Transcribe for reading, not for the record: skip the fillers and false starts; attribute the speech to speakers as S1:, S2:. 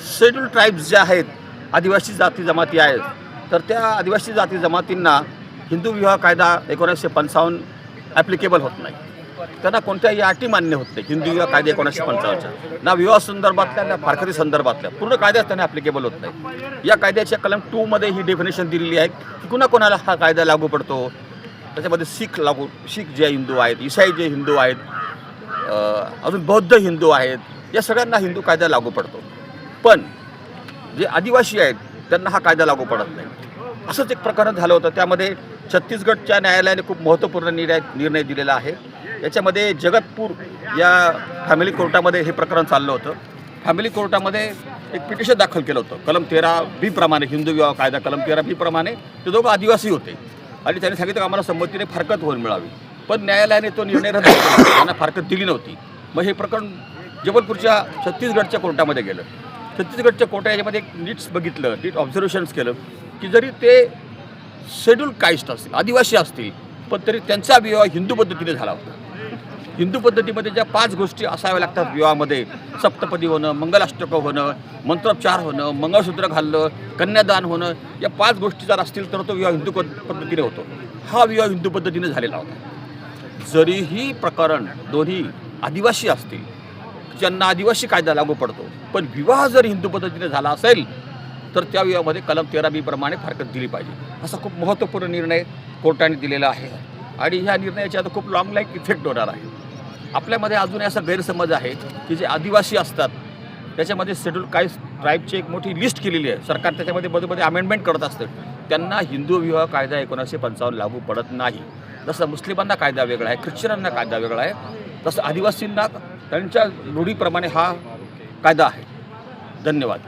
S1: Schedule tribes जे आहेत, आदिवासी जाती जमाती आहेत, तर त्या आदिवासी जाती जमातींना हिंदू विवाह कायदा 1955 ॲप्लिकेबल होत नाही. त्यांना कोणत्याही अटी मान्य होत नाही. हिंदू विवाह कायदे 1955च्या ना विवाह संदर्भातल्या ना फारकती संदर्भातल्या पूर्ण कायद्याच त्यांना ॲप्लिकेबल होत नाही. या कायद्याच्या कलम 2 मध्ये ही डेफिनेशन दिलेली आहे की कुणाकोणाला हा कायदा लागू पडतो. त्याच्यामध्ये शीख जे हिंदू आहेत, ईसाई जे हिंदू आहेत, अजून बौद्ध हिंदू आहेत, या सगळ्यांना हिंदू कायदा लागू पडतो. पण जे आदिवासी आहेत त्यांना हा कायदा लागू पडत नाही. असंच एक प्रकरण झालं होतं. त्यामध्ये छत्तीसगडच्या न्यायालयाने खूप महत्त्वपूर्ण निर्णय दिलेला आहे. याच्यामध्ये जगतपूर या फॅमिली कोर्टामध्ये हे प्रकरण चाललं होतं. फॅमिली कोर्टामध्ये एक पिटिशन दाखल केलं होतं कलम 13B प्रमाणे, हिंदू विवाह कायदा कलम 13B प्रमाणे. ते दोघं आदिवासी होते आणि त्यांनी सांगितलं की आम्हाला संमतीने फारकत होऊन मिळावी. पण न्यायालयाने तो निर्णय रद्द केला, त्यांना फारकत दिली नव्हती. मग हे प्रकरण जबलपूरच्या छत्तीसगडच्या कोर्टामध्ये गेलं. छत्तीसगडच्या कोर्टात याच्यामध्ये एक नीट ऑब्झर्वेशन्स केलं की जरी ते शेड्यूल कास्ट असतील, आदिवासी असतील, पण तरी त्यांचा विवाह हिंदू पद्धतीने झाला होता. हिंदू पद्धतीमध्ये ज्या 5 गोष्टी असाव्या लागतात विवाहामध्ये, सप्तपदी होणं, मंगलाष्टक होणं, मंत्रोच्चार होणं, मंगळसूत्र घालणं, कन्यादान होणं, या 5 गोष्टी जर असतील तर तो विवाह हिंदू पद्धतीने होतो. हा विवाह हिंदू पद्धतीने झालेला होता. जरीही प्रकरण दोन्ही आदिवासी असतील, ज्यांना आदिवासी कायदा लागू पडतो, पण विवाह जर हिंदू पद्धतीने झाला असेल तर त्या विवाहामध्ये कलम 13B प्रमाणे फारकत दिली पाहिजे. असा खूप महत्त्वपूर्ण निर्णय कोर्टाने दिलेला आहे आणि ह्या निर्णयाची आता खूप लॉंग लाईफ इफेक्ट होणार आहे. आपल्यामध्ये अजूनही असा गैरसमज आहे की जे आदिवासी असतात त्याच्यामध्ये शेड्यूल कास्ट ट्राईबची एक मोठी लिस्ट केलेली आहे. सरकार त्याच्यामध्ये मध्ये अमेंडमेंट करत असतं. त्यांना हिंदू विवाह कायदा 1955 लागू पडत नाही. जसं मुस्लिमांना कायदा वेगळा आहे, ख्रिश्चनांना कायदा वेगळा आहे, तसं आदिवासींना त्यांच्या रूढीप्रमाणे हा कायदा आहे. धन्यवाद.